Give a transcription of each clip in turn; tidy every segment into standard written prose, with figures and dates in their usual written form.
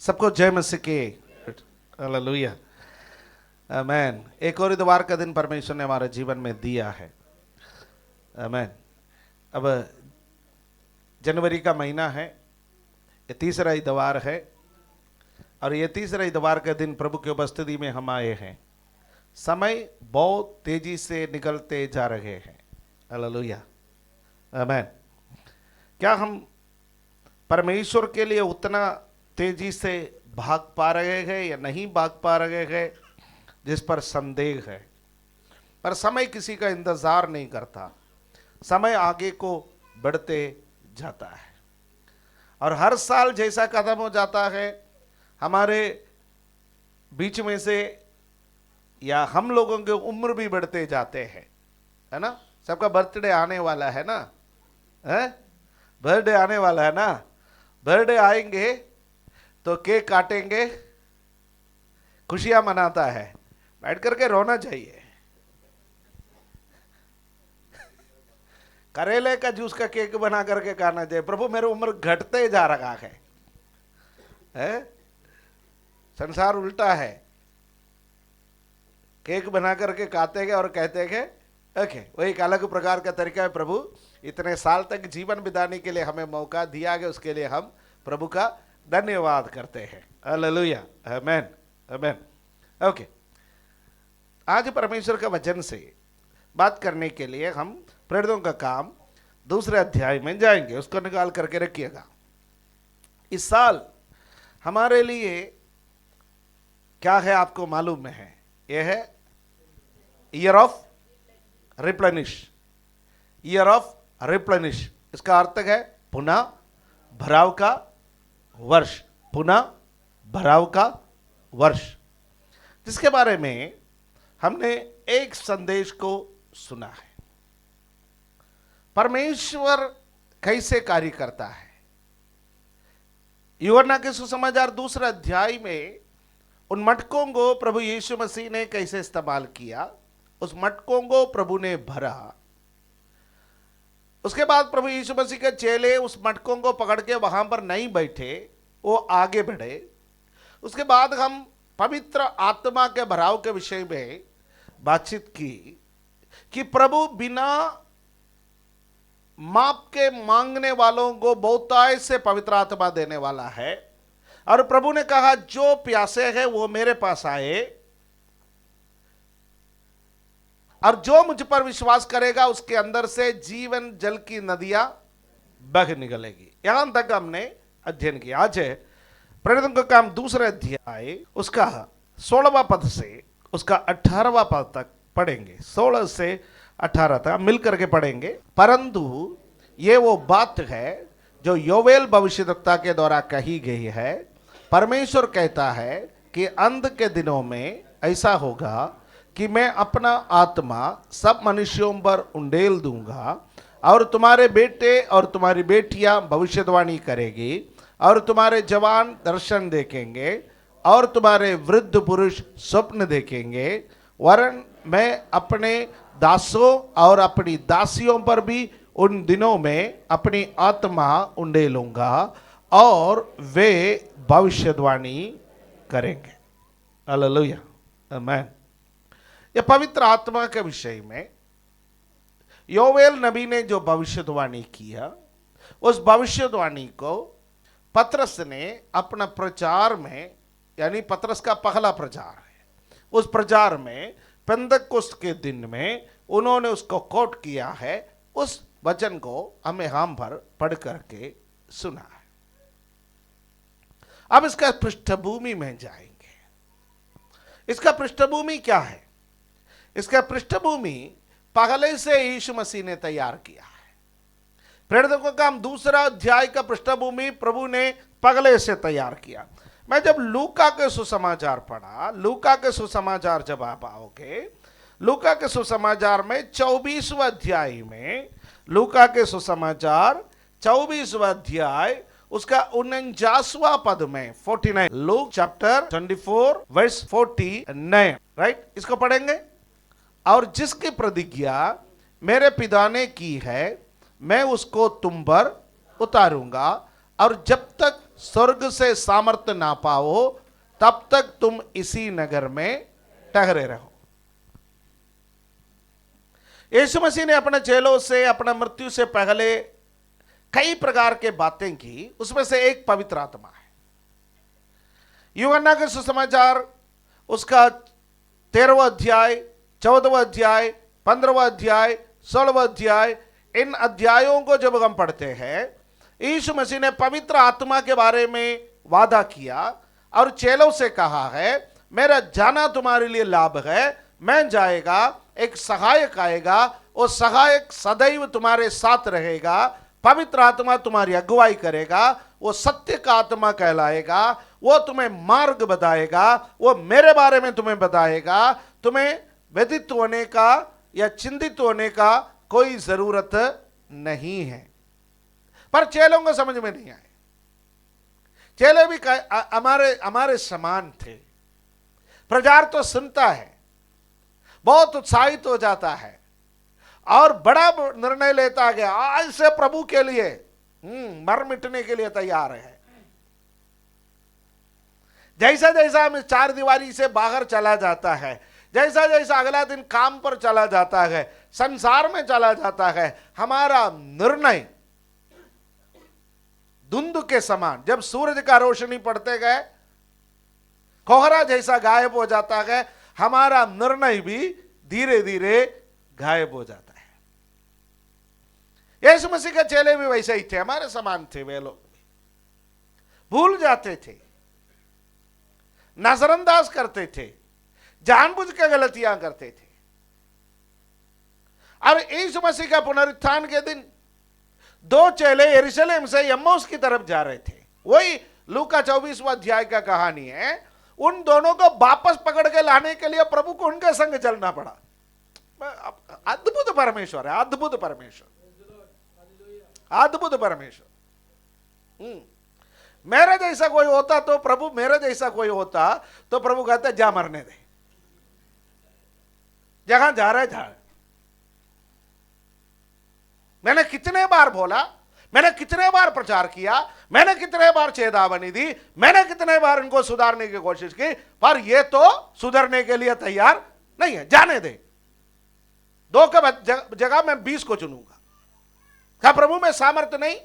सबको जय मसीह की। हालेलुया, आमेन। एक और इतवार का दिन परमेश्वर ने हमारे जीवन में दिया है, आमेन। अब जनवरी का महीना है, ये तीसरा इतवार है और ये तीसरा इतवार का दिन प्रभु की उपस्थिति में हम आए हैं। समय बहुत तेजी से निकलते जा रहे हैं, हालेलुया, आमेन। क्या हम परमेश्वर के लिए उतना तेजी से भाग पा रहे हैं या नहीं भाग पा रहे हैं, जिस पर संदेह है। पर समय किसी का इंतजार नहीं करता, समय आगे को बढ़ते जाता है और हर साल जैसा खत्म हो जाता है, हमारे बीच में से या हम लोगों की उम्र भी बढ़ते जाते हैं, है ना। सबका बर्थडे आने वाला है ना, है बर्थडे आने वाला है ना। बर्थडे आएंगे तो केक काटेंगे, खुशियां मनाता है, बैठ करके रोना चाहिए। करेले का जूस का केक बना करके खाना चाहिए। प्रभु मेरी उम्र घटते जा रहा है? संसार उल्टा है, केक बना करके खाते हैं और कहते हैं ओके, वही एक अलग प्रकार का तरीका है। प्रभु इतने साल तक जीवन बिताने के लिए हमें मौका दिया गया, उसके लिए हम प्रभु का धन्यवाद करते हैं। हालेलुया, आमेन, आमेन। ओके, आज परमेश्वर का वचन से बात करने के लिए हम प्रेरितों का काम दूसरे अध्याय में जाएंगे, उसको निकाल करके रखिएगा। इस साल हमारे लिए क्या है आपको मालूम है? यह है year of replenish, year of replenish. इसका अर्थ है पुनः भराव का वर्ष, पुनः भराव का वर्ष, जिसके बारे में हमने एक संदेश को सुना है। परमेश्वर कैसे कार्य करता है। यूहन्ना के सुसमाचार दूसरा अध्याय में उन मटकों को प्रभु यीशु मसीह ने कैसे इस्तेमाल किया, उस मटकों को प्रभु ने भरा। उसके बाद प्रभु यीशु मसीह के चेले उस मटकों को पकड़ के वहां पर नहीं बैठे, वो आगे बढ़े। उसके बाद हम पवित्र आत्मा के भराव के विषय में बातचीत की कि प्रभु बिना माप के मांगने वालों को बहुतायत से पवित्र आत्मा देने वाला है। और प्रभु ने कहा जो प्यासे हैं वो मेरे पास आए और जो मुझ पर विश्वास करेगा उसके अंदर से जीवन जल की नदियां बह निकलेगी। यहां तक हमने अध्ययन किया। आज प्रेरितों का काम दूसरे अध्याय उसका 16वां पद से उसका 18वां पद तक पढ़ेंगे। 16 से 18 तक मिलकर के पढ़ेंगे। परंतु ये वो बात है जो योवेल भविष्यद्वक्ता के द्वारा कही गई है। परमेश्वर कहता है कि अंत के दिनों में ऐसा होगा कि मैं अपना आत्मा सब मनुष्यों पर उंडेल दूंगा और तुम्हारे बेटे और तुम्हारी बेटियां भविष्यवाणी करेगी और तुम्हारे जवान दर्शन देखेंगे और तुम्हारे वृद्ध पुरुष स्वप्न देखेंगे। वरन मैं अपने दासों और अपनी दासियों पर भी उन दिनों में अपनी आत्मा उंडेलूंगा और वे भविष्यवाणी करेंगे। हालेलुया, आमेन। यह पवित्र आत्मा के विषय में योवेल नबी ने जो भविष्यवाणी किया, उस भविष्यवाणी को पतरस ने अपना प्रचार में, यानी पतरस का पहला प्रचार है, उस प्रचार में पेंतकुस्त के दिन में उन्होंने उसको कोट किया है। उस वचन को हमें हम पर पढ़ करके सुना है। अब इसका पृष्ठभूमि में जाएंगे। इसका पृष्ठभूमि क्या है? इसका पृष्ठभूमि पहले से यीशु मसीह ने तैयार किया है। प्रेरितों का काम दूसरा अध्याय का पृष्ठभूमि प्रभु ने पहले से तैयार किया। मैं जब लूका के सुसमाचार पढ़ा, लूका के सुसमाचार जब आप आओगे, लूका के सुसमाचार में 24वां अध्याय में, लूका के सुसमाचार 24वां अध्याय उसका 49वां पद में 49, लूक चैप्टर 24 वर्स 49, राइट। इसको पढ़ेंगे। और जिसकी प्रतिज्ञा मेरे पिता ने की है मैं उसको तुम पर उतारूंगा और जब तक स्वर्ग से सामर्थ्य ना पाओ तब तक तुम इसी नगर में ठहरे रहो। यीशु मसीह ने अपने चेलों से अपना मृत्यु से पहले कई प्रकार के बातें की, उसमें से एक पवित्र आत्मा है। यूहन्ना के सुसमाचार उसका 13वां अध्याय, 14वां अध्याय, 15वां अध्याय, 16वां अध्याय, इन अध्यायों को जब हम पढ़ते हैं, यीशु मसीह ने पवित्र आत्मा के बारे में वादा किया और चेलों से कहा है, मेरा जाना तुम्हारे लिए लाभ है, मैं जाएगा, एक सहायक आएगा, वो सहायक सदैव तुम्हारे साथ रहेगा, पवित्र आत्मा तुम्हारी अगुवाई करेगा, वो सत्य का आत्मा कहलाएगा, वो तुम्हें मार्ग बताएगा, वो मेरे बारे में तुम्हें बताएगा, तुम्हें व्यतीत होने का या चिंतित होने का कोई जरूरत नहीं है। पर चेलों को समझ में नहीं आए। चेले भी हमारे समान थे। प्रचार तो सुनता है, बहुत उत्साहित हो जाता है और बड़ा निर्णय लेता गया, आज से प्रभु के लिए मर मिटने के लिए तैयार है। जैसा जैसा हम चार दीवारी से बाहर चला जाता है, जैसा जैसा अगला दिन काम पर चला जाता है, संसार में चला जाता है, हमारा निर्णय धुंध के समान, जब सूरज का रोशनी पड़ते गए कोहरा जैसा गायब हो जाता है, हमारा निर्णय भी धीरे धीरे गायब हो जाता है। यीशु मसीह के चेले भी वैसे ही थे, हमारे समान थे। वे लोग भूल जाते थे, नजरअंदाज करते थे, जानबूझ के गलतियां करते थे। और यीशु मसीह का पुनरुत्थान के दिन दो चेले यरूशलेम से यम्मौस की तरफ जा रहे थे। वही लूका 24वां अध्याय का कहानी है। उन दोनों को वापस पकड़ के लाने के लिए प्रभु को उनके संग चलना पड़ा। अद्भुत परमेश्वर है, अद्भुत परमेश्वर, अद्भुत परमेश्वर। मेरा जैसा कोई होता तो प्रभु, मेरा जैसा कोई होता तो प्रभु कहते जा मरने दे, जहां जा रहे जा। मैंने कितने बार बोला, मैंने कितने बार प्रचार किया, मैंने कितने बार चेतावनी दी, मैंने कितने बार इनको सुधारने की कोशिश की, पर ये तो सुधरने के लिए तैयार नहीं है। जाने दे, 2 के जगह मैं 20 को चुनूंगा। क्या प्रभु में सामर्थ्य नहीं?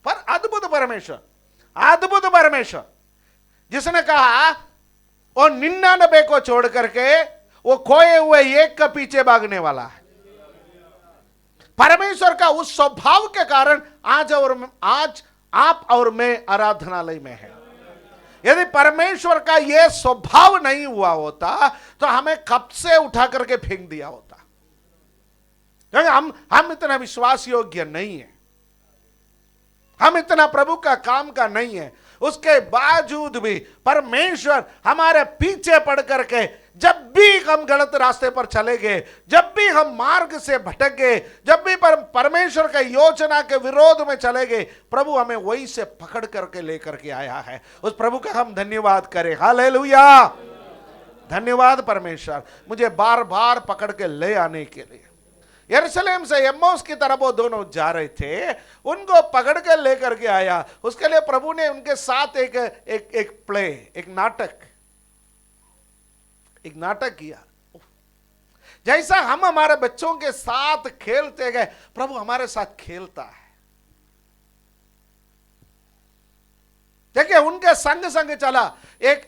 पर अद्भुत परमेश्वर, अद्भुत परमेश्वर, जिसने कहा वो 99 को छोड़ करके वो खोए हुए एक के पीछे भागने वाला है। परमेश्वर का उस स्वभाव के कारण आज आप और मैं आराधनालय में हैं। यदि परमेश्वर का यह स्वभाव नहीं हुआ होता तो हमें कब से उठा करके फेंक दिया होता, क्योंकि हम इतना विश्वास योग्य नहीं है, हम इतना प्रभु का काम का नहीं है। उसके बावजूद भी परमेश्वर हमारे पीछे पड़ करके, जब भी हम गलत रास्ते पर चले गए, जब भी हम मार्ग से भटक गए, जब भी परमेश्वर के योजना के विरोध में चले गए, प्रभु हमें वही से पकड़ करके लेकर के आया है। उस प्रभु का हम धन्यवाद करें। हालेलुया, धन्यवाद परमेश्वर, मुझे बार बार पकड़ के ले आने के लिए। यरूशलेम से यम्मौस की तरफ वो दोनों जा रहे थे, उनको पकड़ के लेकर के आया। उसके लिए प्रभु ने उनके साथ एक प्ले, एक नाटक किया। जैसा हम हमारे बच्चों के साथ खेलते गए, प्रभु हमारे साथ खेलता है। देखिए, उनके संग संग चला एक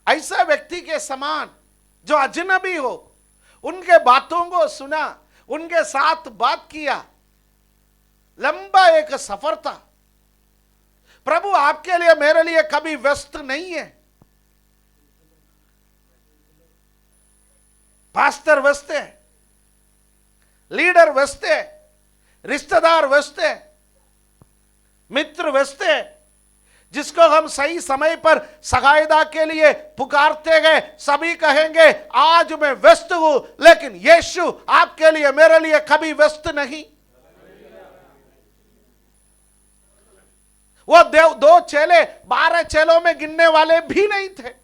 ऐसा व्यक्ति के समान जो अजनबी हो, उनके बातों को सुना, उनके साथ बात किया। लंबा एक सफर था। प्रभु आपके लिए, मेरे लिए कभी व्यस्त नहीं है। पास्टर व्यस्त है, लीडर व्यस्त है, रिश्तेदार व्यस्त है, मित्र व्यस्त है। जिसको हम सही समय पर सहायता के लिए पुकारते गए, सभी कहेंगे आज मैं व्यस्त हूं, लेकिन यीशु आपके लिए, मेरे लिए कभी व्यस्त नहीं। वो 2 चेले 12 चेलों में गिनने वाले भी नहीं थे।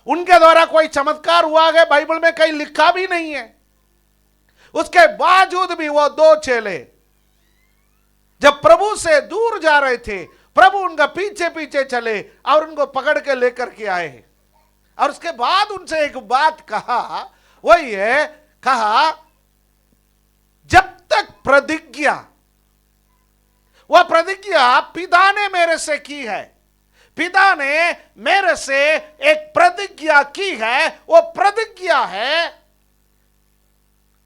उनके द्वारा कोई चमत्कार हुआ है बाइबल में कहीं लिखा भी नहीं है। उसके बावजूद भी वो दो चेले जब प्रभु से दूर जा रहे थे, प्रभु उनका पीछे पीछे चले और उनको पकड़ के लेकर के आए। और उसके बाद उनसे एक बात कहा, वो ये कहा, जब तक प्रतिज्ञा, वह प्रतिज्ञा पिता ने मेरे से की है, पिता ने मेरे से एक प्रतिज्ञा की है, वो प्रतिज्ञा है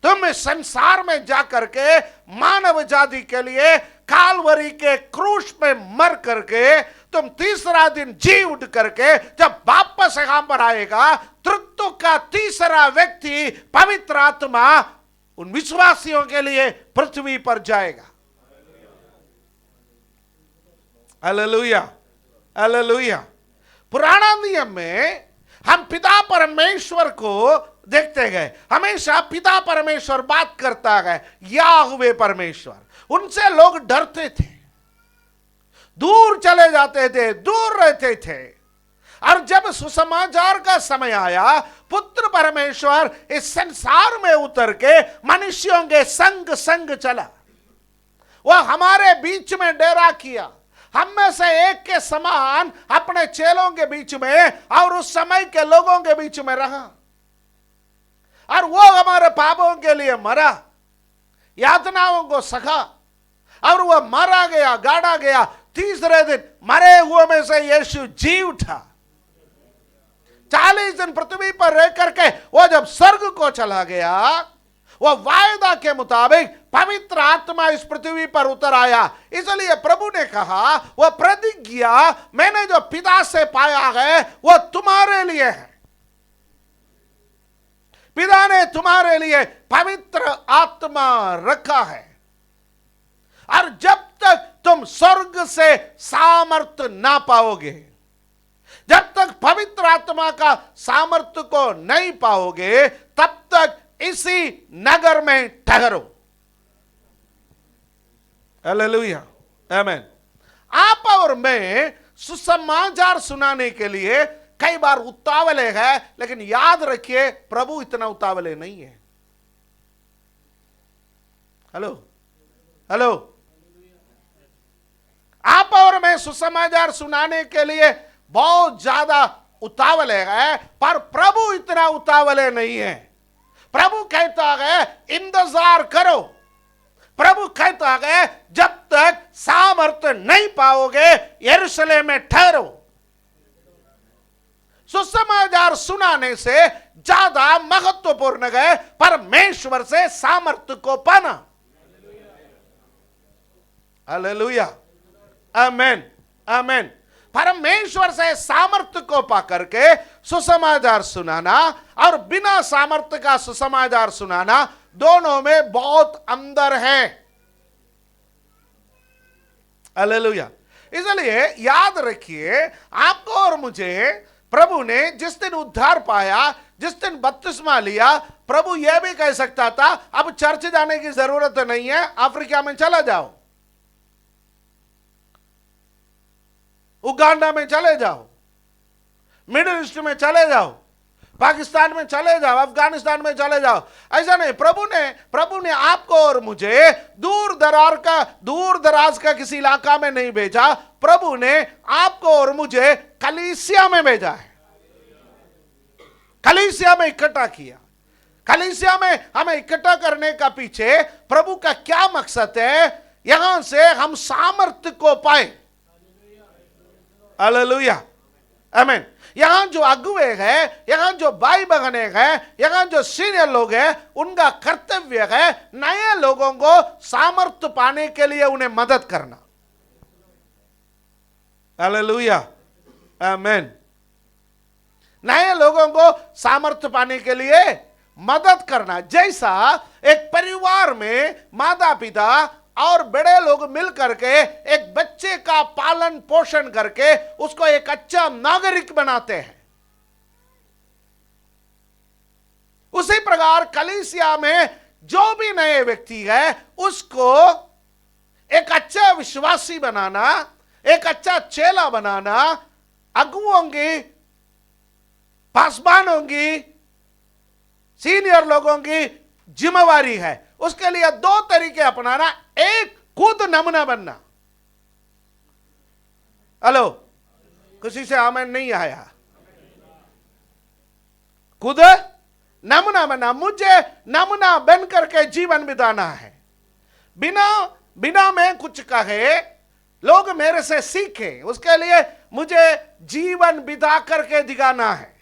तुम इस संसार में जाकर के मानव जाति के लिए कालवरी के क्रूस पे मर करके तुम तीसरा दिन जी उठ करके जब वापस यहाँ पर आएगा, तृत्व का तीसरा व्यक्ति पवित्र आत्मा उन विश्वासियों के लिए पृथ्वी पर जाएगा। Hallelujah, hallelujah. पुराना नियम में हम पिता परमेश्वर को देखते गए, हमेशा पिता परमेश्वर बात करता गया, याहवे परमेश्वर। उनसे लोग डरते थे, दूर चले जाते थे, दूर रहते थे। और जब सुसमाचार का समय आया, पुत्र परमेश्वर इस संसार में उतर के मनुष्यों के संग संग चला, वह हमारे बीच में डेरा किया, हम में से एक के समान अपने चेलों के बीच में और उस समय के लोगों के बीच में रहा, और वो हमारे पापों के लिए मरा, यातनाओं को सहा, और वह मारा गया, गाड़ा गया। तीसरे दिन मरे हुए में से यीशु जी उठा। 40 दिन पृथ्वी पर रह करके वो जब स्वर्ग को चला गया, वह वायदा के मुताबिक पवित्र आत्मा इस पृथ्वी पर उतर आया। इसलिए प्रभु ने कहा, वह प्रतिज्ञा मैंने जो पिता से पाया है वह तुम्हारे लिए है। पिता ने तुम्हारे लिए पवित्र आत्मा रखा है, और जब तक तुम स्वर्ग से सामर्थ्य ना पाओगे, जब तक पवित्र आत्मा का सामर्थ्य को नहीं पाओगे, तब तक इसी नगर में ठहरो। हालेलुया, आमीन। आप और मैं सुसमाचार सुनाने के लिए कई बार उतावले हैं, लेकिन याद रखिए प्रभु इतना उतावले नहीं है। Hello, hello. आप और मैं सुसमाचार सुनाने के लिए बहुत ज्यादा उतावले हैं, पर प्रभु इतना उतावले नहीं है। प्रभु कहता है इंतजार करो। प्रभु कहता है जब तक सामर्थ्य नहीं पाओगे यरूशलेम में ठहरो। सुसमाचार सुनाने से ज्यादा महत्वपूर्ण है परमेश्वर से सामर्थ्य को पाना। हालेलुया, आमीन, आमीन। परमेश्वर से सामर्थ्य को पा करके सुसमाचार सुनाना और बिना सामर्थ्य का सुसमाचार सुनाना, दोनों में बहुत अंतर है। हालेलुया। इसलिए याद रखिए, आपको और मुझे प्रभु ने जिस दिन उद्धार पाया, जिस दिन बपतिस्मा लिया, प्रभु यह भी कह सकता था अब चर्च जाने की जरूरत नहीं है, अफ्रीका में चला जाओ, उगांडा में चले जाओ, मिडिल ईस्ट में चले जाओ, पाकिस्तान में चले जाओ, अफगानिस्तान में चले जाओ। ऐसा नहीं, प्रभु ने आपको और मुझे दूर दराज का किसी इलाका में नहीं भेजा। प्रभु ने आपको और मुझे कलीसिया में भेजा है, कलीसिया में इकट्ठा किया। कलीसिया में हमें इकट्ठा करने का पीछे प्रभु का क्या मकसद है? यहां से हम सामर्थ्य को पाए। हालेलुया, आमीन। यहां जो अगुवे हैं, यहां जो भाई बहने हैं, यहां जो सीनियर लोग हैं, उनका कर्तव्य है नए लोगों को सामर्थ्य पाने के लिए उन्हें मदद करना। हालेलुया, आमीन। नए लोगों को सामर्थ्य पाने के लिए मदद करना। जैसा एक परिवार में माता पिता और बड़े लोग मिल करके एक बच्चे का पालन पोषण करके उसको एक अच्छा नागरिक बनाते हैं, उसी प्रकार कलीसिया में जो भी नए व्यक्ति है उसको एक अच्छा विश्वासी बनाना, एक अच्छा चेला बनाना, अगुओं की, पासवानों की, सीनियर लोगों की जिम्मेवारी है। उसके लिए दो तरीके अपनाना, एक खुद नमूना बनना। हेलो, किसी से आमेन नहीं आया। खुद नमूना बनना, मुझे नमूना बन करके जीवन बिताना है। बिना मैं कुछ कहे लोग मेरे से सीखें, उसके लिए मुझे जीवन बिता करके दिखाना है।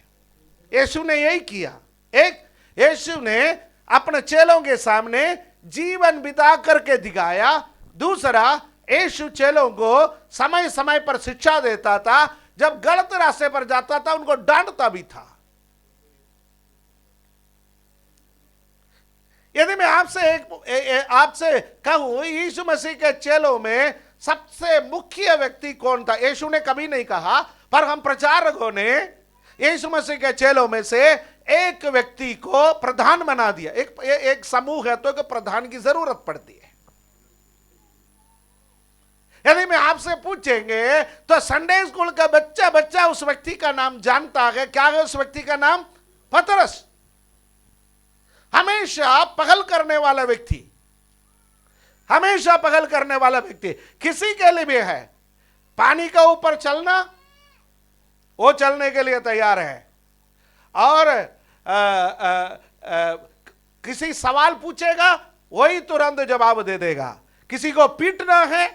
यीशु ने यही किया। एक, यीशु ने अपने चेलों के सामने जीवन बिता करके दिखाया। दूसरा, यीशु चेलों को समय समय पर शिक्षा देता था। जब गलत रास्ते पर जाता था उनको डांटता भी था। यदि मैं आपसे कहूं यीशु मसीह के चेलों में सबसे मुख्य व्यक्ति कौन था, यीशु ने कभी नहीं कहा, पर हम प्रचारकों ने यीशु मसीह के चेलों में से एक व्यक्ति को प्रधान बना दिया। एक समूह है तो एक प्रधान की जरूरत पड़ती है। यदि मैं आपसे पूछेंगे तो संडे स्कूल का बच्चा उस व्यक्ति का नाम जानता है। क्या है उस व्यक्ति का नाम? पतरस। हमेशा पहल करने वाला व्यक्ति, हमेशा पहल करने वाला व्यक्ति। किसी के लिए भी है पानी का ऊपर चलना, वो चलने के लिए तैयार है। और किसी सवाल पूछेगा वही तुरंत जवाब दे देगा। किसी को पीटना है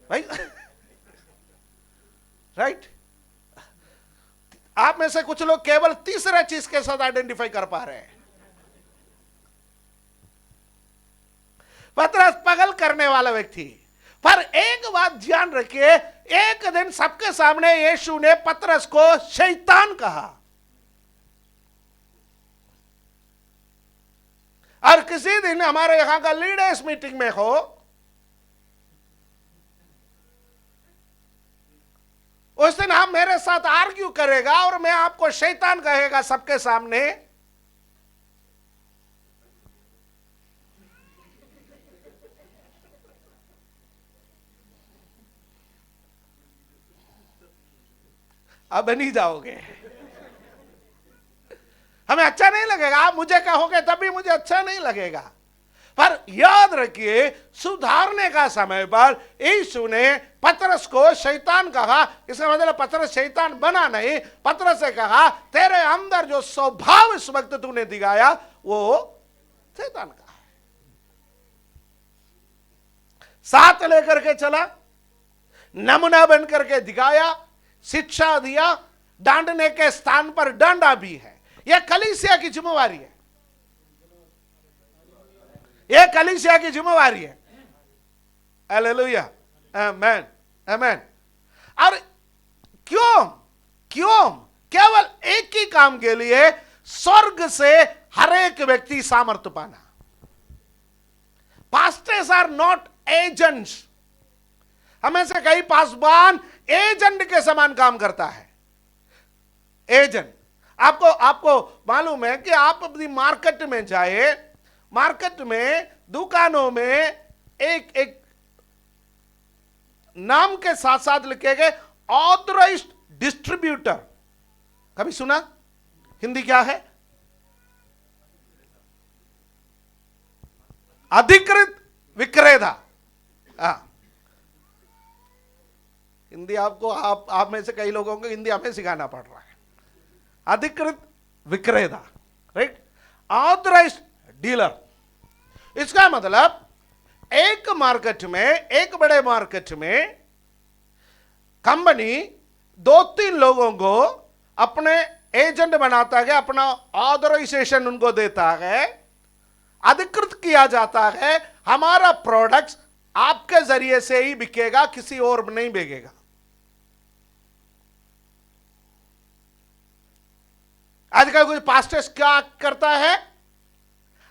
भाई राइट। आप में से कुछ लोग केवल तीसरा चीज के साथ आइडेंटिफाई कर पा रहे हैं। पतरस पगल करने वाला व्यक्ति। पर एक बात ध्यान रखिए, एक दिन सबके सामने यीशु ने पतरस को शैतान कहा। और किसी दिन हमारे यहां का लीडर्स मीटिंग में हो, उस दिन आप मेरे साथ आर्ग्यू करेगा और मैं आपको शैतान कहेगा सबके सामने। अब नहीं जाओगे, हमें अच्छा नहीं लगेगा। आप मुझे कहोगे तब भी मुझे अच्छा नहीं लगेगा। पर याद रखिए, सुधारने का समय पर यीशु ने पतरस को शैतान कहा। इसका मतलब पतरस शैतान बना नहीं। पतरस से कहा तेरे अंदर जो स्वभाव इस वक्त तूने दिखाया वो शैतान का है। साथ लेकर के चला, नमूना बन करके दिखाया, शिक्षा दिया, डांटने के स्थान पर डांटा भी है। यह कलीसिया की जिम्मेवारी है। यह कलीसिया की जिम्मेवारी है। हालेलुया, आमेन, आमेन। और क्यों केवल एक ही काम के लिए स्वर्ग से हर एक व्यक्ति सामर्थ्य पाना। Pastors are not agents. हमें से कई पासवान एजेंट के समान काम करता है। एजेंट, आपको मालूम है कि आप अपनी मार्केट में जाए, मार्केट में दुकानों में एक नाम के साथ साथ लिखे गए ऑथराइज्ड डिस्ट्रीब्यूटर। कभी सुना? हिंदी क्या है? अधिकृत विक्रेता। हिंदी आपको आप में से कई लोगों को हिंदी हमें सिखाना पड़ रहा है। अधिकृत विक्रेता, राइट, ऑथराइज्ड डीलर। इसका मतलब एक मार्केट में, एक बड़े मार्केट में कंपनी 2-3 लोगों को अपने एजेंट बनाता है, अपना ऑथराइजेशन उनको देता है, अधिकृत किया जाता है। हमारा प्रोडक्ट्स आपके जरिए से ही बिकेगा, किसी और नहीं बिकेगा। आजकल कुछ पास्टर्स क्या करता है?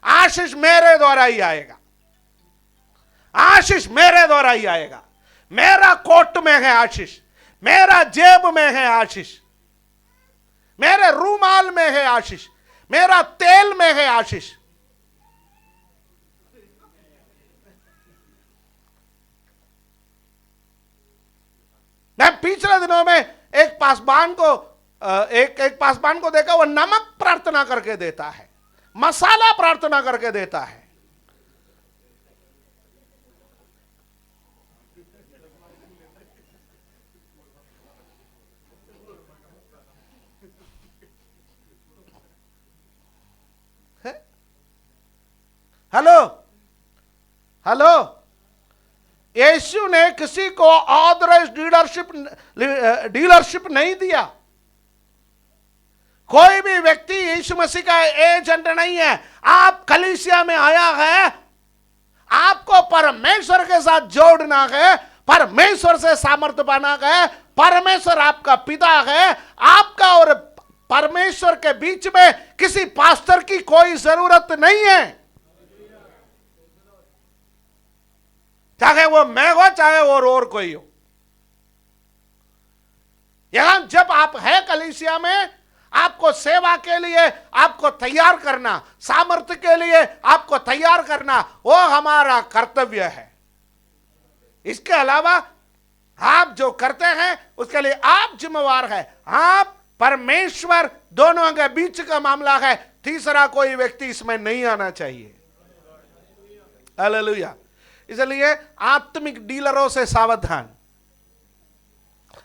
आशीष मेरे द्वारा ही आएगा, आशीष मेरे द्वारा ही आएगा। मेरा कोट में है आशीष, मेरा जेब में है आशीष, मेरे रूमाल में है आशीष, मेरा तेल में है आशीष। मैं पिछले दिनों में एक पासवान को एक एक पासवान को देखा, वो नमक प्रार्थना करके देता है, मसाला प्रार्थना करके देता है। हेलो हेलो, यीशु ने किसी को ऑथराइज्ड डीलरशिप नहीं दिया। कोई भी व्यक्ति यीशु मसीह का एजेंट नहीं है। आप कलीसिया में आया है, आपको परमेश्वर के साथ जोड़ना है, परमेश्वर से सामर्थ्य पाना है। परमेश्वर आपका पिता है। आपका और परमेश्वर के बीच में किसी पास्टर की कोई जरूरत नहीं है, चाहे वो मैं हो चाहे और कोई हो। यहां जब आप है कलीसिया में, आपको सेवा के लिए आपको तैयार करना, सामर्थ्य के लिए आपको तैयार करना, वो हमारा कर्तव्य है। इसके अलावा आप जो करते हैं उसके लिए आप जिम्मेवार है। आप परमेश्वर दोनों के बीच का मामला है, तीसरा कोई व्यक्ति इसमें नहीं आना चाहिए। हालेलुया। इसलिए आत्मिक डीलरों से सावधान।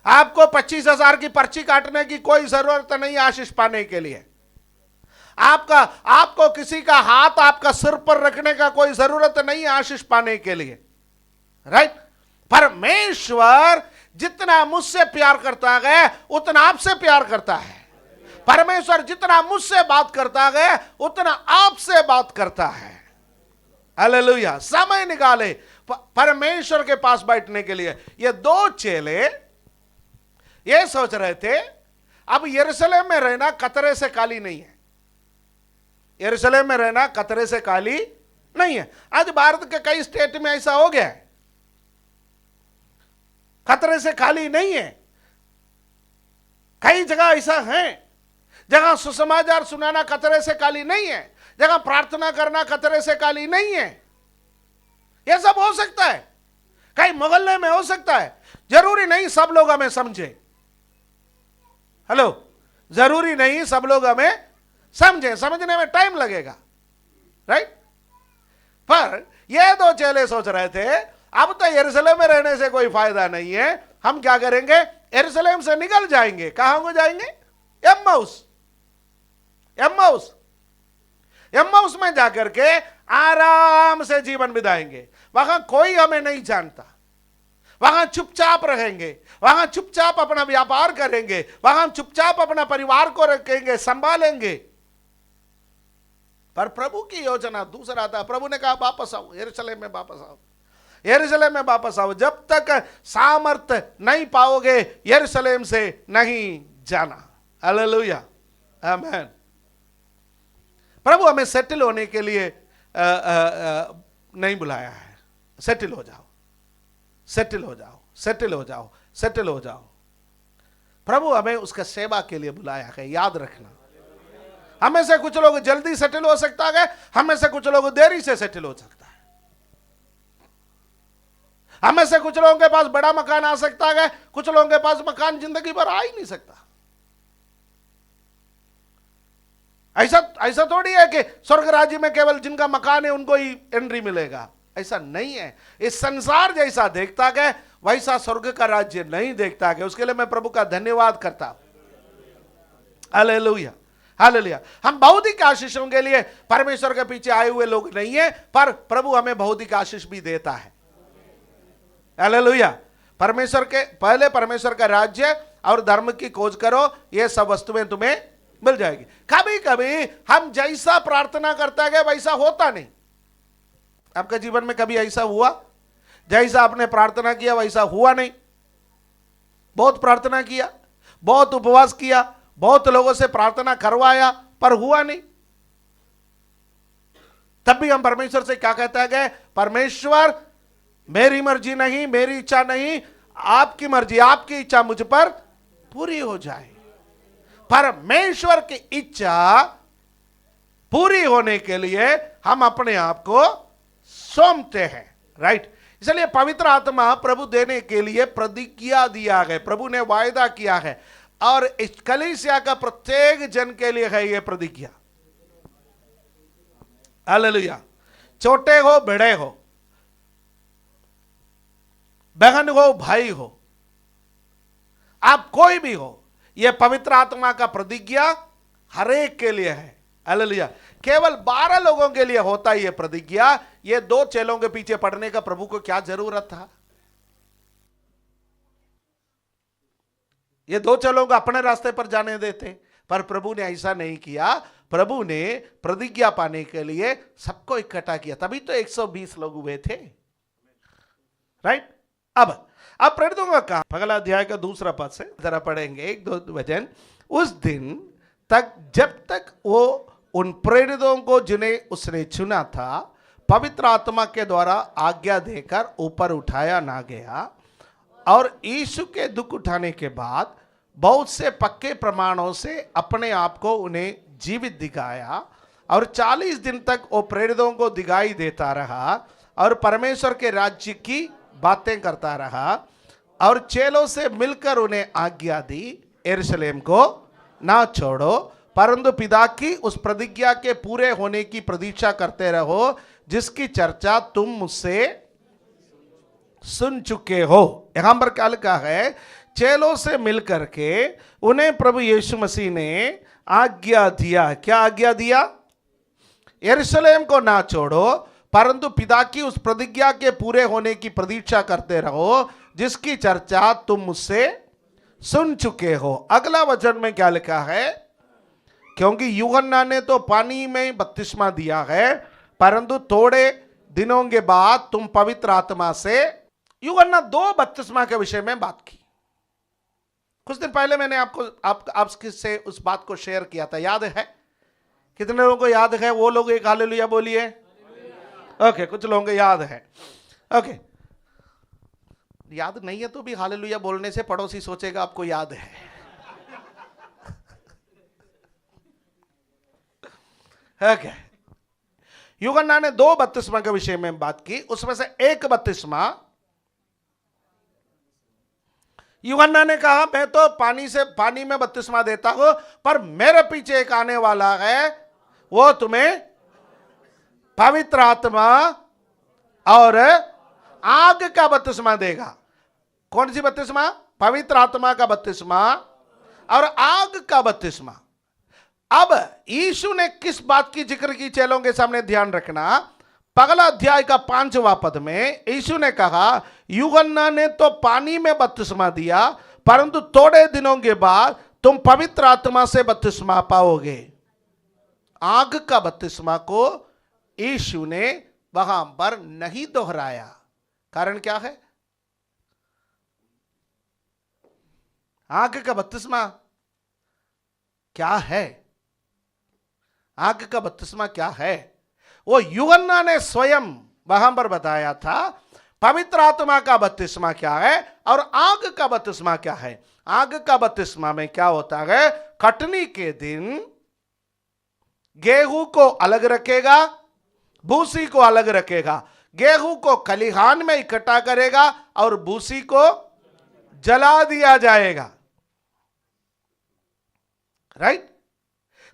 आपको 25,000 की पर्ची काटने की कोई जरूरत नहीं आशीष पाने के लिए। आपको किसी का हाथ आपका सिर पर रखने का कोई जरूरत नहीं आशीष पाने के लिए, राइट। परमेश्वर जितना मुझसे प्यार करता है उतना आपसे प्यार करता है। परमेश्वर जितना मुझसे बात करता है उतना आपसे बात करता है। हालेलुया। समय निकाले परमेश्वर के पास बैठने के लिए। ये दो चेले ये सोच रहे थे, अब यरूशलेम में रहना कतरे से काली नहीं है। यरूशलेम में रहना कतरे से काली नहीं है। आज भारत के कई स्टेट में ऐसा हो गया है, खतरे से खाली नहीं है। कई जगह ऐसा है जहां सुसमाचार सुनाना खतरे से खाली नहीं है, जहां प्रार्थना करना खतरे से खाली नहीं है। यह सब हो सकता है, कई मोहल्ले में हो सकता है। जरूरी नहीं सब लोग हमें समझे। हेलो, जरूरी नहीं सब लोग हमें समझे, समझने में टाइम लगेगा, राइट। पर ये दो चेले सोच रहे थे, अब तो यरूशलेम में रहने से कोई फायदा नहीं है, हम क्या करेंगे, यरूशलेम से निकल जाएंगे। कहां को जाएंगे? एम्माउस। एम्माउस, एम्माउस में जाकर के आराम से जीवन बिताएंगे। वहां कोई हमें नहीं जानता, वहां चुपचाप रहेंगे, वहां चुपचाप अपना व्यापार करेंगे, वहां चुपचाप अपना परिवार को रखेंगे, संभालेंगे। पर प्रभु की योजना दूसरा था। प्रभु ने कहा वापस आओ, यरूशलेम में वापस आओ, यरूशलेम में वापस आओ। जब तक सामर्थ्य नहीं पाओगे यरूशलेम से नहीं जाना। हालेलुया, आमीन। प्रभु हमें सेटल होने के लिए नहीं बुलाया है। सेटल हो जाओ, सेटल हो जाओ, सेटल हो जाओ, सेटल हो जाओ। प्रभु हमें उसका सेवा के लिए बुलाया है, याद रखना। हमें से कुछ लोग जल्दी सेटल हो सकता है, हमें से कुछ लोग देरी से सेटल हो सकता है। हमें से कुछ लोगों के पास बड़ा मकान आ सकता है, कुछ लोगों के पास मकान जिंदगी भर आ ही नहीं सकता। ऐसा थोड़ी है कि स्वर्ग राज्य में केवल जिनका मकान है उनको ही एंट्री मिलेगा। ऐसा नहीं है। इस संसार जैसा देखता है वैसा स्वर्ग का राज्य नहीं देखता है। उसके लिए मैं प्रभु का धन्यवाद करता हूं। Hallelujah, hallelujah. हम भौतिक आशीषों के लिए परमेश्वर के पीछे आए हुए लोग नहीं है, पर प्रभु हमें भौतिक आशीष भी देता है। हालेलुया। परमेश्वर के पहले परमेश्वर का राज्य और धर्म की खोज करो, ये सब वस्तुएं तुम्हें मिल जाएगी। कभी कभी हम जैसा प्रार्थना करता है वैसा होता नहीं। आपके जीवन में कभी ऐसा हुआ जैसा आपने प्रार्थना किया वैसा हुआ नहीं? बहुत प्रार्थना किया, बहुत उपवास किया, बहुत लोगों से प्रार्थना करवाया, पर हुआ नहीं। तब भी हम परमेश्वर से क्या कहता है? परमेश्वर, मेरी मर्जी नहीं, मेरी इच्छा नहीं, आपकी मर्जी, आपकी इच्छा मुझ पर पूरी हो जाए। परमेश्वर की इच्छा पूरी होने के लिए हम अपने आप को सौंपते हैं, राइट। इसलिए पवित्र आत्मा प्रभु देने के लिए प्रतिज्ञा दिया है, प्रभु ने वायदा किया है। और इस कलीसिया का प्रत्येक जन के लिए है ये प्रतिज्ञा। हालेलुया। छोटे हो बड़े हो, बहन हो भाई हो, आप कोई भी हो, यह पवित्र आत्मा का प्रतिज्ञा हर एक के लिए है। हालेलुया। केवल 12 लोगों के लिए होता है यह प्रतिज्ञा। ये 2 चेलों के पीछे पड़ने का प्रभु को क्या जरूरत था? ये 2 चेलों को अपने रास्ते पर जाने देते, पर प्रभु ने ऐसा नहीं किया। प्रभु ने प्रतिज्ञा पाने के लिए सबको इकट्ठा किया, तभी तो 120 लोग हुए थे। राइट। अब प्रेरितों का काम, पहला अध्याय का 2 पद से जरा पढ़ेंगे 1-2 वचन। उस दिन तक, जब तक वो उन प्रेरितों को जिन्हें उसने चुना था पवित्र आत्मा के द्वारा आज्ञा देकर ऊपर उठाया ना गया, और यीशु के दुख उठाने के बाद बहुत से पक्के प्रमाणों से अपने आप को उन्हें जीवित दिखाया, और 40 दिन तक वो प्रेरितों को दिखाई देता रहा और परमेश्वर के राज्य की बातें करता रहा, और चेलों से मिलकर उन्हें आज्ञा दी, यरूशलेम को ना छोड़ो, परंतु पिता की उस प्रतिज्ञा के पूरे होने की प्रतीक्षा करते रहो, जिसकी चर्चा तुम मुझसे सुन चुके हो। यहां पर क्या लिखा है? चेलों से मिलकर के उन्हें प्रभु यीशु मसीह ने आज्ञा दिया। क्या आज्ञा दिया? यरूशलेम को ना छोड़ो, परंतु पिता की उस प्रतिज्ञा के पूरे होने की प्रतीक्षा करते रहो, जिसकी चर्चा तुम मुझसे सुन चुके हो। अगला वचन में क्या लिखा है? क्योंकि यूहन्ना ने तो पानी में बपतिस्मा दिया है, परंतु थोड़े दिनों के बाद तुम पवित्र आत्मा से। यूहन्ना 2 बपतिस्मा के विषय में बात की। कुछ दिन पहले मैंने आपके से उस बात को शेयर किया था, याद है? कितने लोगों को याद है? वो लोग एक हालेलुया बोलिए। ओके, कुछ लोगों को याद है। ओके, याद नहीं है तो भी हालेलुया बोलने से पड़ोसी सोचेगा आपको याद है। ओके, यूहन्ना ने 2 बपतिस्मा के विषय में बात की। उसमें से एक बपतिस्मा यूहन्ना ने कहा, मैं तो पानी में बपतिस्मा देता हूं, पर मेरे पीछे एक आने वाला है, वो तुम्हें पवित्र आत्मा और आग का बपतिस्मा देगा। कौन सी बपतिस्मा? पवित्र आत्मा का बपतिस्मा और आग का बपतिस्मा। अब यीशु ने किस बात की जिक्र की? चेलों के सामने ध्यान रखना। पहला अध्याय का 5वां पद में यीशु ने कहा, यूहन्ना ने तो पानी में बपतिस्मा दिया, परंतु थोड़े दिनों के बाद तुम पवित्र आत्मा से बपतिस्मा पाओगे। आग का बपतिस्मा को यीशु ने वहां पर नहीं दोहराया। कारण क्या है? आग का बपतिस्मा क्या है? आग का बपतिस्मा क्या है? वो यूहन्ना ने स्वयं वहां पर बताया था। पवित्र आत्मा का बपतिस्मा क्या है और आग का बपतिस्मा क्या है? आग का बपतिस्मा में क्या होता है? कटनी के दिन गेहूं को अलग रखेगा, भूसी को अलग रखेगा। गेहूं को खलिहान में इकट्ठा करेगा और भूसी को जला दिया जाएगा। राइट?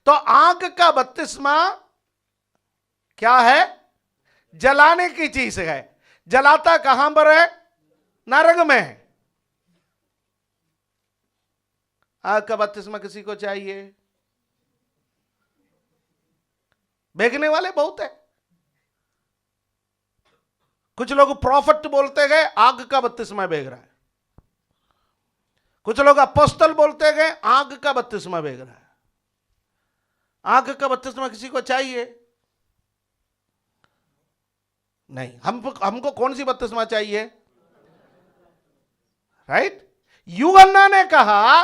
तो आग का बपतिस्मा क्या है? जलाने की चीज है। जलाता कहां पर है? नरक में है। आग का बपतिस्मा किसी को चाहिए? बेचने वाले बहुत है। कुछ लोग प्रॉफिट बोलते गए, आग का बपतिस्मा बेच रहा है। कुछ लोग अपोस्तल बोलते गए, आग का बपतिस्मा बेच रहा है। आग का बपतिस्मा किसी को चाहिए? नहीं। हमको कौन सी बपतिस्मा चाहिए? राइट? यूहन्ना ने कहा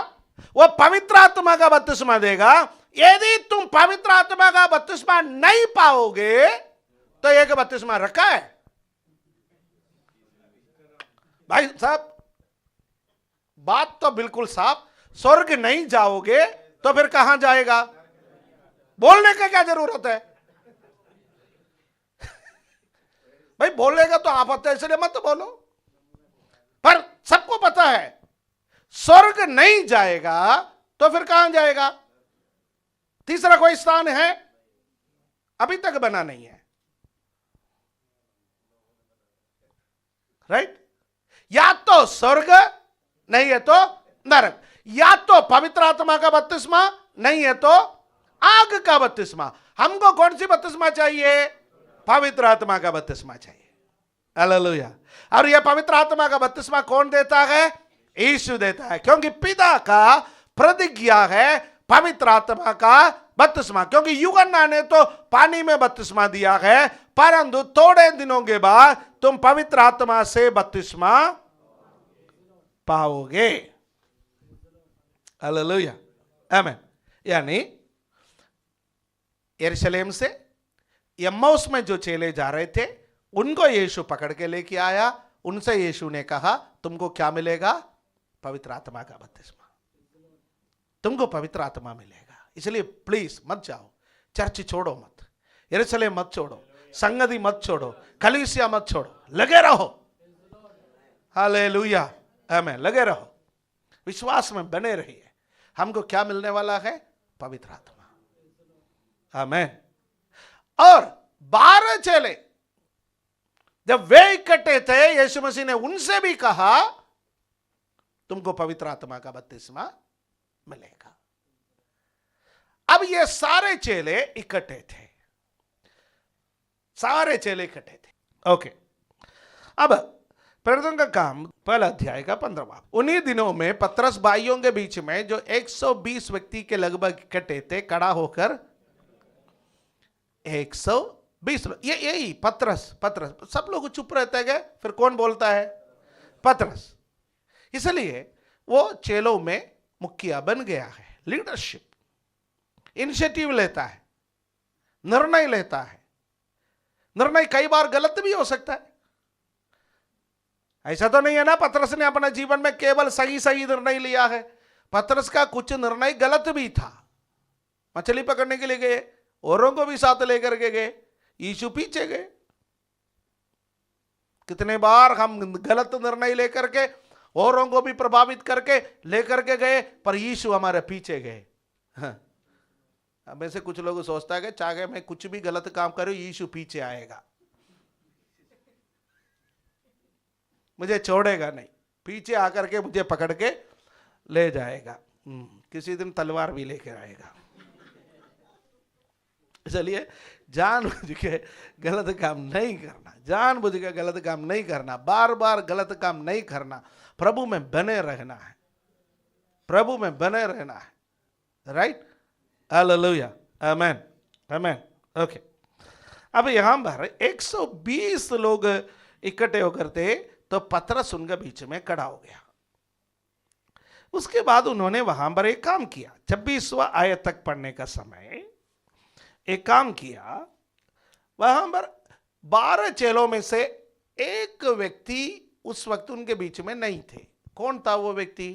वो पवित्र आत्मा का बपतिस्मा देगा। यदि तुम पवित्र आत्मा का बपतिस्मा नहीं पाओगे तो एक बपतिस्मा रखा है। भाई साहब, बात तो बिल्कुल साफ। स्वर्ग नहीं जाओगे तो फिर कहां जाएगा? बोलने का क्या जरूरत है? भाई बोलेगा तो आप आते, इसलिए मत बोलो। पर सबको पता है स्वर्ग नहीं जाएगा तो फिर कहां जाएगा? तीसरा कोई स्थान है? अभी तक बना नहीं है, राइट? या तो स्वर्ग, नहीं है तो नरक। या तो पवित्र आत्मा का बपतिस्मा, नहीं है तो आग का बपतिस्मा। हमको कौन सी बपतिस्मा चाहिए? पवित्र आत्मा का बपतिस्मा चाहिए। हालेलुया। और यह पवित्र आत्मा का बपतिस्मा कौन देता है? यीशु देता है, क्योंकि पिता का प्रतिज्ञा है पवित्र आत्मा का बपतिस्मा। क्योंकि यूहन्ना ने तो पानी में बपतिस्मा दिया है, परंतु थोड़े दिनों के बाद तुम पवित्र आत्मा से बपतिस्मा पाओगे। हालेलुया, आमीन। यानी यरूशलेम से यम्माउस में जो चेले जा रहे थे, उनको यीशु पकड़ के लेके आया। उनसे यीशु ने कहा, तुमको क्या मिलेगा? पवित्र आत्मा का बपतिस्मा। तुमको पवित्र आत्मा मिलेगा। इसलिए प्लीज मत जाओ, चर्च छोड़ो मत, यरूशलेम मत छोड़ो, संगति मत छोड़ो, कलीसिया मत छोड़ो, लगे रहो। हालेलुया, आमीन। लगे रहो, विश्वास में बने रहिए। हमको क्या मिलने वाला है? पवित्र आत्मा। आमीन। और 12 चेले जब वे इकट्ठे थे, यीशु मसीह ने उनसे भी कहा, तुमको पवित्र आत्मा का बपतिस्मा मिलेगा। अब ये सारे चेले इकट्ठे थे, सारे चेले इकट्ठे थे। ओके, अब प्रेरितों का काम पहला अध्याय का 15वां। उन्हीं दिनों में पतरस भाइयों के बीच में जो 120 व्यक्ति के लगभग इकट्ठे थे, खड़ा होकर 120 लोग, ये यही पतरस सब लोग चुप रहते गए। फिर कौन बोलता है? पतरस। इसलिए वो चेलों में मुखिया बन गया है। लीडरशिप, इनिशिएटिव लेता है, निर्णय लेता है। निर्णय कई बार गलत भी हो सकता है। ऐसा तो नहीं है ना पतरस ने अपने जीवन में केवल सही सही निर्णय लिया है। पतरस का कुछ निर्णय गलत भी था। मछली पकड़ने के लिए गए, औरों को भी साथ लेकर के गए, यीशु पीछे गए। कितने बार हम गलत निर्णय लेकर के औरों को भी प्रभावित करके लेकर के गए, पर यीशु हमारे पीछे गए। अब ऐसे कुछ लोग सोचता है कि चाहे मैं कुछ भी गलत काम करूं, यीशु पीछे आएगा, मुझे छोड़ेगा नहीं, पीछे आकर के मुझे पकड़ के ले जाएगा, किसी दिन तलवार भी लेकर आएगा। इसलिए जानबूझ के गलत काम नहीं करना, जानबूझ के गलत काम नहीं करना, बार बार गलत काम नहीं करना। प्रभु में बने रहना है, प्रभु में बने रहना है, राइट? हालेलुया, आमीन, आमीन। ओके, अब यहां पर 120 लोग इकट्ठे होकर थे, तो पतरस उनके बीच में खड़ा हो गया। उसके बाद उन्होंने वहां पर एक काम किया। 26वां आयत तक पढ़ने का समय एक काम किया। वहां पर 12 चेलों में से एक व्यक्ति उस वक्त उनके बीच में नहीं थे। कौन था वो व्यक्ति?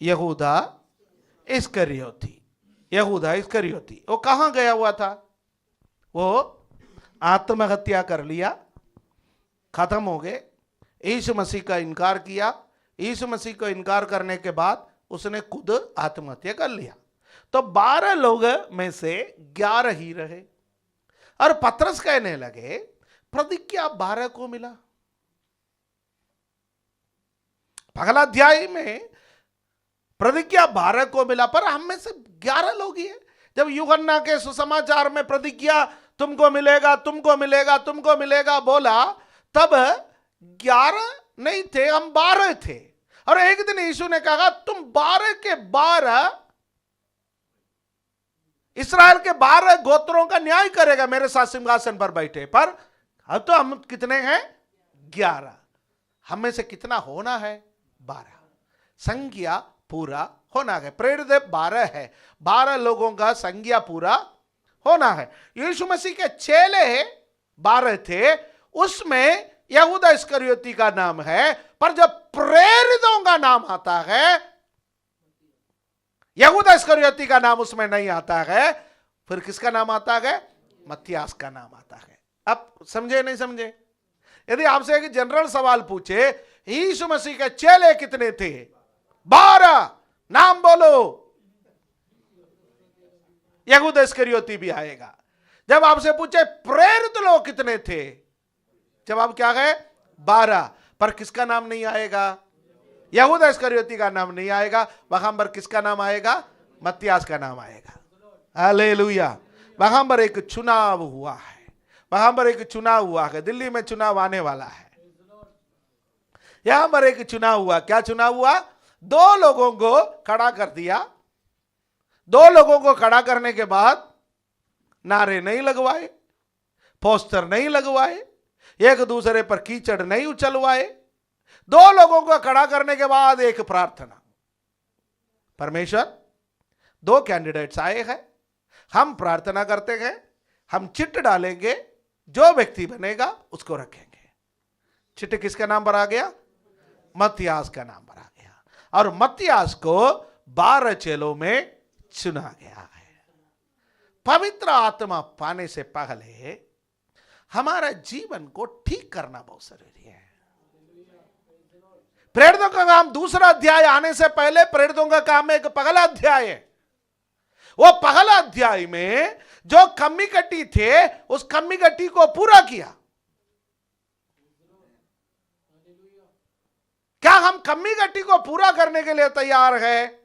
यहूदा इस्करियोती। यहूदा इस्करियोती। वो कहां गया हुआ था? वो आत्महत्या कर लिया, खत्म हो गए। यीशु मसीह का इनकार किया। यीशु मसीह को इनकार करने के बाद उसने खुद आत्महत्या कर लिया। तो 12 लोग में से 11 ही रहे। और पतरस कहने लगे, प्रतिज्ञा 12 को मिला। पहला अध्याय में प्रतिज्ञा 12 को मिला, पर हम में से 11 लोग ही हैं। जब यूहन्ना के सुसमाचार में प्रतिज्ञा तुमको मिलेगा, तुमको मिलेगा, तुमको मिलेगा बोला, तब 11 नहीं थे, हम 12 थे। और एक दिन यीशु ने कहा, तुम 12 के 12 इस्राएल के 12 गोत्रों का न्याय करेगा मेरे साथ सिंहासन पर बैठे। पर अब तो हम कितने हैं? 11। हम में से कितना होना है? 12। संख्या पूरा होना है। प्रेरित 12 है, 12 लोगों का संख्या पूरा होना है। यीशु मसीह के चेले 12 थे, उसमें यहूदा इस्करियोती का नाम है। पर जब प्रेरितों का नाम आता है, यहूदा इस्करियोती का नाम उसमें नहीं आता है। फिर किसका नाम आता है? मत्तियास का नाम आता है। अब समझे नहीं समझे? यदि आपसे एक जनरल सवाल पूछे यीशु मसीह के चेले कितने थे, 12, नाम बोलो, यहूदा इस्करियोती भी आएगा। जब आपसे पूछे प्रेरित लोग कितने थे, जवाब क्या है, 12, पर किसका नाम नहीं आएगा, यहूदा इस्करियोती का नाम नहीं आएगा। वहां पर किसका नाम आएगा, मत्तियास का नाम आएगा। हालेलुया। वहां पर एक चुनाव हुआ है, वहां पर एक चुनाव हुआ है। दिल्ली में चुनाव आने वाला है, यहां पर एक चुनाव हुआ। क्या चुनाव हुआ, 2 लोगों को खड़ा कर दिया। 2 लोगों को खड़ा करने के बाद नारे नहीं लगवाए, पोस्टर नहीं लगवाए, एक दूसरे पर कीचड़ नहीं उछलवाए। 2 लोगों को खड़ा करने के बाद एक प्रार्थना। परमेश्वर, 2 कैंडिडेट्स आए हैं, हम प्रार्थना करते हैं, हम चिट डालेंगे, जो व्यक्ति बनेगा उसको रखेंगे। चिट किसके नाम पर आ गया, मत्तियास का नाम पर आ गया। और मत्तियास को 12 चेलों में चुना गया है। पवित्र आत्मा पाने से पहले हमारा जीवन को ठीक करना बहुत जरूरी है। प्रेरितों का काम 2 अध्याय आने से पहले प्रेरितों का काम एक पहला अध्याय है। वो पहला अध्याय में जो कमी कट्टी थे, उस कमी कट्टी को पूरा किया। क्या हम कमी कट्टी को पूरा करने के लिए तैयार है?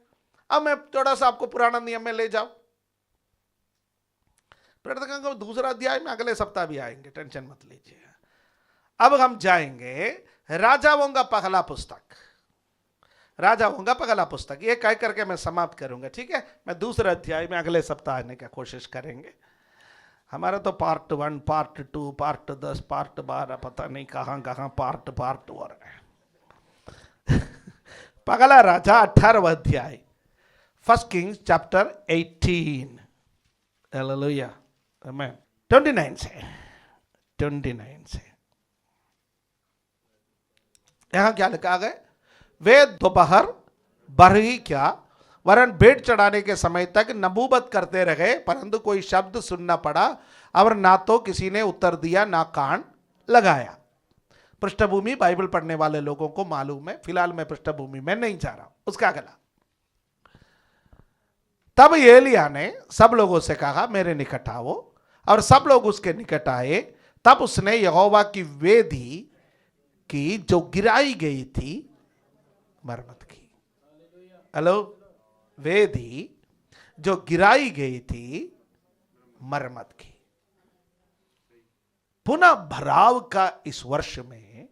अब मैं थोड़ा सा आपको पुराना नियम में ले जाऊं। प्रेरितों का 2 अध्याय में अगले सप्ताह भी आएंगे, टेंशन मत लीजिए। अब हम जाएंगे राजाओं का पहला पुस्तक, राजाओं का पहला पुस्तक। ये कह करके मैं समाप्त करूंगा, ठीक है। मैं 2 अध्याय में अगले सप्ताह आने की कोशिश करेंगे। हमारा तो पार्ट 1, पार्ट 2, पार्ट 10, पार्ट 12, पता नहीं कहां कहां पार्ट और है। पहला राजा 18वां अध्याय, 1 किंग्स चैप्टर 18। हालेलुया, आमीन। 29 से यहां क्या लिखा है, वे दोपहर भर ही क्या वरन भेंट चढ़ाने के समय तक नबूवत करते रहे, परंतु कोई शब्द सुनना पड़ा और ना तो किसी ने उत्तर दिया ना कान लगाया। पृष्ठभूमि बाइबल पढ़ने वाले लोगों को मालूम है, फिलहाल मैं पृष्ठभूमि में नहीं जा रहा हूं। उसका अगला, तब एलिया ने सब लोगों से कहा मेरे निकट आओ, और सब लोग उसके निकट आए। तब उसने यहोवा की वेदी की जो गिराई गई थी मरम्मत की। हेलो, वेदी जो गिराई गई थी मरम्मत की। पुनः भराव का इस वर्ष में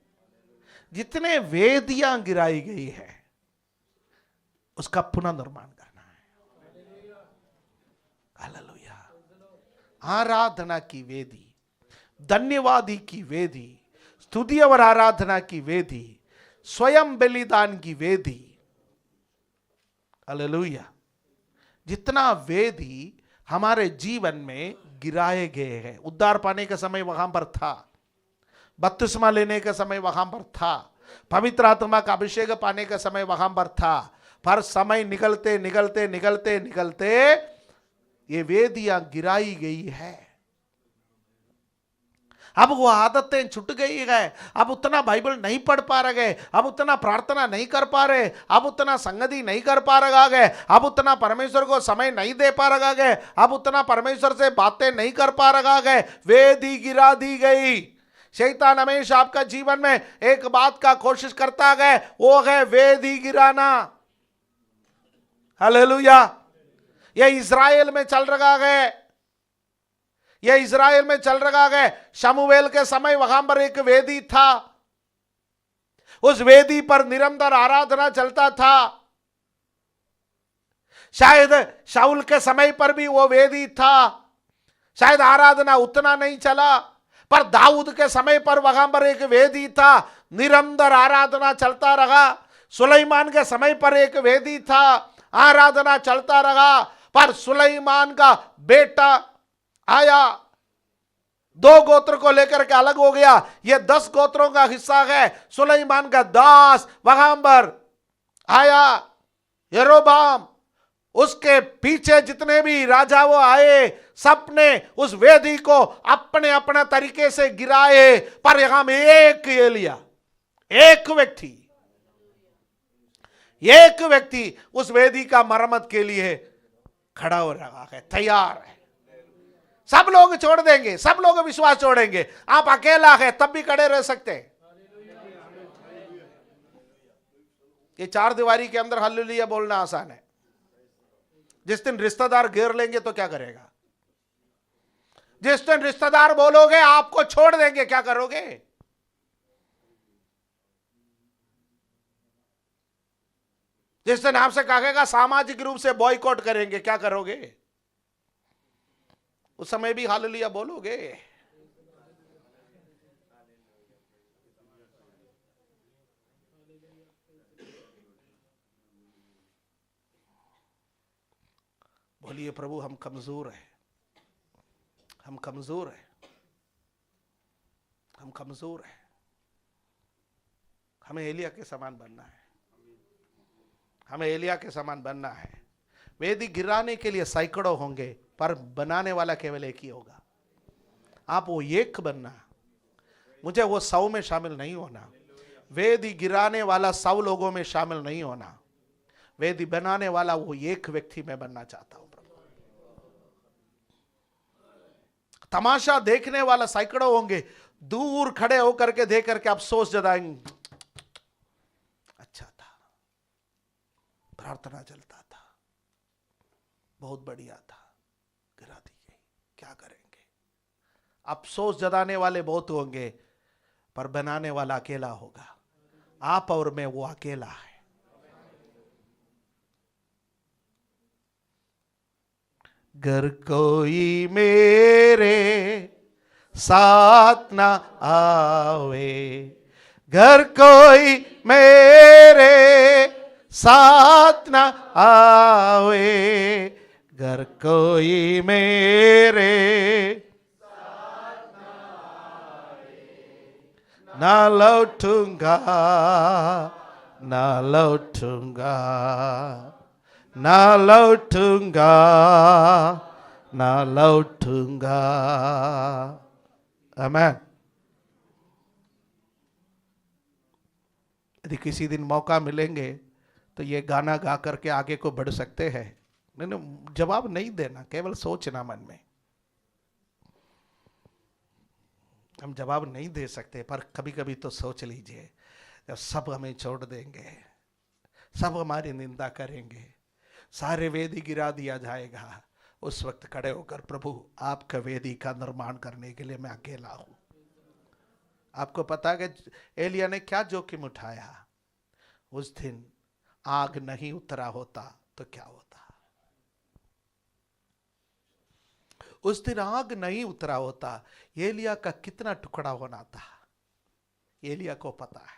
जितने वेदियां गिराई गई है उसका पुनर्निर्माण करना है। हालेलुया। आराधना की वेदी, धन्यवादी की वेदी, स्तुति और आराधना की वेदी, स्वयं बलिदान की वेदी। हालेलुया। जितना वेदी हमारे जीवन में गिराए गए हैं, उद्धार पाने के समय वहां पर था, बपतिस्मा लेने के समय वहां पर था, पवित्र आत्मा का अभिषेक पाने के समय वहां पर था, पर समय निकलते निकलते निकलते निकलते ये वेदियां गिराई गई है। अब वो आदतें छूट गई है, अब उतना बाइबल नहीं पढ़ पा रहे, अब उतना प्रार्थना नहीं कर पा रहे, अब उतना संगति नहीं कर पा रहा है, अब उतना परमेश्वर को समय नहीं दे पा रहा है, अब उतना परमेश्वर से बातें नहीं कर पा रहा है। वेदी गिरा दी गई। शैतान हमेशा आपका जीवन में एक बात का कोशिश करता है, वो है वेदी गिराना। हालेलुया। ये इज़राइल में चल रहा है, यह इज़राइल में चल रहा है। शमूएल के समय वहां पर एक वेदी था, उस वेदी पर निरंतर आराधना चलता था। शायद शाऊल के समय पर भी वो वेदी था, शायद आराधना उतना नहीं चला, पर दाऊद के समय पर वहां पर एक वेदी था, निरंतर आराधना चलता रहा। सुलेमान के समय पर एक वेदी था, आराधना चलता रहा, पर सुलेमान का बेटा आया, 2 गोत्र को लेकर के अलग हो गया। यह 10 गोत्रों का हिस्सा है। सुलेमान का दास वहां पर आया, यरोबाम, उसके पीछे जितने भी राजा वो आए, सबने उस वेदी को अपने अपने तरीके से गिराए, पर यहां में एक एलिया, एक व्यक्ति उस वेदी का मरम्मत के लिए खड़ा हो रहा है, तैयार है। सब लोग छोड़ देंगे, सब लोग विश्वास छोड़ेंगे, आप अकेला है तब भी खड़े रह सकते हैं। ये चार दीवारी के अंदर हालेलुया बोलना आसान है। जिस दिन रिश्तेदार घेर लेंगे तो क्या करेगा? जिस दिन रिश्तेदार बोलोगे आपको छोड़ देंगे, क्या करोगे? जिस दिन आपसे कहेगा सामाजिक रूप से बॉयकॉट करेंगे, क्या करोगे? उस समय भी हालेलुया बोलोगे? बोलिए प्रभु हम कमजोर हैं, हम कमजोर हैं, हम कमजोर हैं। हमें एलिया के समान बनना है, हमें एलिया के समान बनना है। वेदी गिराने के लिए सैकड़ों होंगे, पर बनाने वाला केवल एक ही होगा। आप वो एक बनना, मुझे वो 100 में शामिल नहीं होना। वेदी गिराने वाला 100 लोगों में शामिल नहीं होना। वेदी बनाने वाला वो एक व्यक्ति में बनना चाहता हूं। तमाशा देखने वाला सैकड़ों होंगे, दूर खड़े होकर के देख करके अफसोस जताएंगे, अच्छा था, प्रार्थना चलता था, बहुत बढ़िया था, गिरा दी गई, क्या करेंगे? अफसोस जताने वाले बहुत होंगे, पर बनाने वाला अकेला होगा। आप और मैं वो अकेला है। घर कोई मेरे साथ ना आवे, घर कोई मेरे साथ ना आवे, घर कोई मेरे साथ ना आवे, ना लौटूंगा, ना लौटूंगा, ना लौटूंगा, ना लौटूंगा। आमीन। यदि किसी दिन मौका मिलेंगे तो ये गाना गा करके आगे को बढ़ सकते हैं। नहीं, जवाब नहीं देना, केवल सोचना मन में। हम जवाब नहीं दे सकते, पर कभी कभी तो सोच लीजिए, जब सब हमें छोड़ देंगे, सब हमारी निंदा करेंगे, सारे वेदी गिरा दिया जाएगा, उस वक्त खड़े होकर प्रभु आपका वेदी का निर्माण करने के लिए मैं अकेला हूं। आपको पता है कि एलिया ने क्या जोखिम उठाया? उस दिन आग नहीं उतरा होता तो क्या होता? उस दिन आग नहीं उतरा होता, एलिया का कितना टुकड़ा होना था, एलिया को पता है।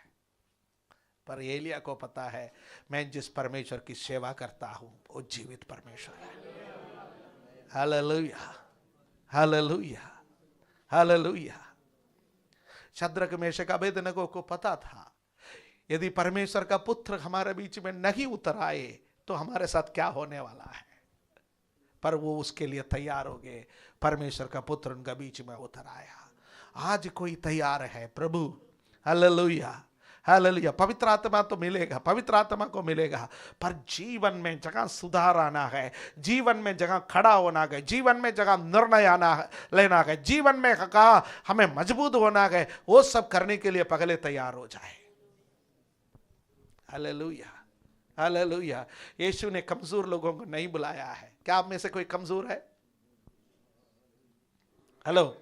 पर एलिया को पता है मैं जिस परमेश्वर की सेवा करता हूं वो जीवित परमेश्वर है। Hallelujah, hallelujah, hallelujah. Shadrach Meshach Abednego को पता था यदि परमेश्वर का पुत्र हमारे बीच में नहीं उतर आए तो हमारे साथ क्या होने वाला है, पर वो उसके लिए तैयार हो गए। परमेश्वर का पुत्र उनका बीच में उतर आया। आज कोई तैयार है प्रभु? Hallelujah, hallelujah. पवित्र आत्मा तो मिलेगा, पवित्र आत्मा को मिलेगा, पर जीवन में जगह सुधार आना है, जीवन में जगह खड़ा होना है, जीवन में जगह निर्णय आना है, लेना है, जीवन में कहा हमें मजबूत होना है, वो सब करने के लिए पहले तैयार हो जाए। Hallelujah, hallelujah. यीशु ने कमजोर लोगों को नहीं बुलाया है। क्या आप में से कोई कमजोर है? हेलो।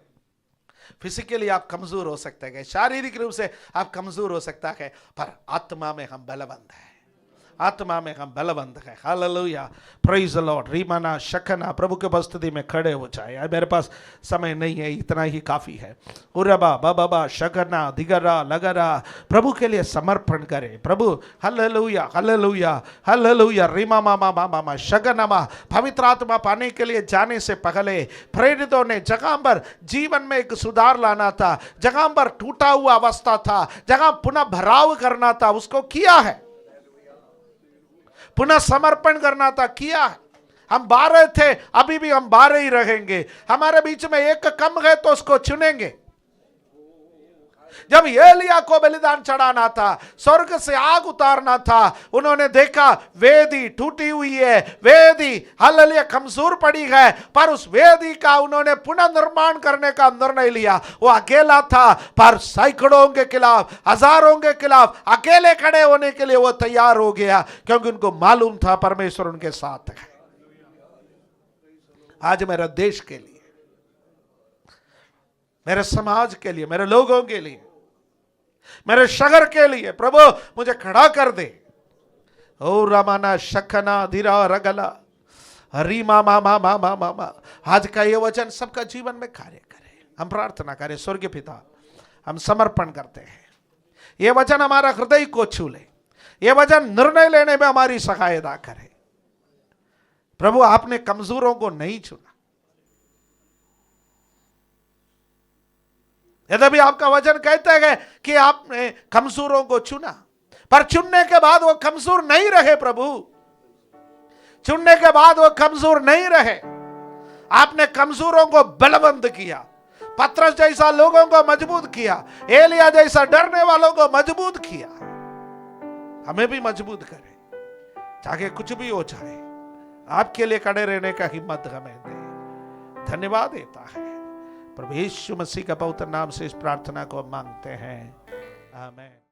फिजिकली आप कमजोर हो सकते हैं, शारीरिक रूप से आप कमजोर हो सकता है, पर आत्मा में हम बलवंत हैं, आत्मा में हम बलवंत हैं। Hallelujah, praise the Lord. रीमाना शकना, प्रभु के उपस्थिति में खड़े हो जाए। मेरे पास समय नहीं है, इतना ही काफी है। उरबा बाबा शकना दिगरा लगरा, प्रभु के लिए समर्पण करें। प्रभु हालेलुया, हालेलुया, हालेलुया। रीमा मामा मामा शकनमा। पवित्र आत्मा पाने के लिए जाने से पहले प्रेरितों ने जगह पर जीवन में एक सुधार लाना था, जगह पर टूटा हुआ अवस्था था, जगह पुनः भराव करना था, उसको किया है। पुनः समर्पण करना था, किया है। हम 12 थे, अभी भी हम 12 ही रहेंगे। हमारे बीच में एक कम है तो उसको चुनेंगे। जब एलिया को बलिदान चढ़ाना था, स्वर्ग से आग उतारना था, उन्होंने देखा वेदी टूटी हुई है, वेदी हालेलुया कमजोर पड़ी है, पर उस वेदी का उन्होंने पुनर्निर्माण करने का निर्णय लिया। वो अकेला था, पर सैकड़ों के खिलाफ, हजारों के खिलाफ अकेले खड़े होने के लिए वो तैयार हो गया, क्योंकि उनको मालूम था परमेश्वर उनके साथ है। आज मेरे देश के लिए, मेरे समाज के लिए, मेरे लोगों के लिए, मेरे शहर के लिए प्रभु मुझे खड़ा कर दे। ओ रमाना शखना धीरा रगला हरी मामा मामा मामा मामा। आज का ये वचन सबका जीवन में कार्य करे। हम प्रार्थना करें, स्वर्गीय पिता, हम समर्पण करते हैं, ये वचन हमारा हृदय को छू ले, ये वचन निर्णय लेने में हमारी सहायता करे। प्रभु आपने कमजोरों को नहीं चुना, यद्यपि आपका वचन कहता है कि आपने कमजोरों को चुना, पर चुनने के बाद वो कमजोर नहीं रहे। प्रभु चुनने के बाद वो कमजोर नहीं रहे, आपने कमजोरों को बलवंत किया, पतरस जैसा लोगों को मजबूत किया, एलिया जैसा डरने वालों को मजबूत किया। हमें भी मजबूत करे, चाहे कुछ भी हो जाए, आपके लिए खड़े रहने का हिम्मत हमें दे। धन्यवाद देता है प्रभु यीशु मसीह का पवित्र नाम से इस प्रार्थना को मांगते हैं, आमीन।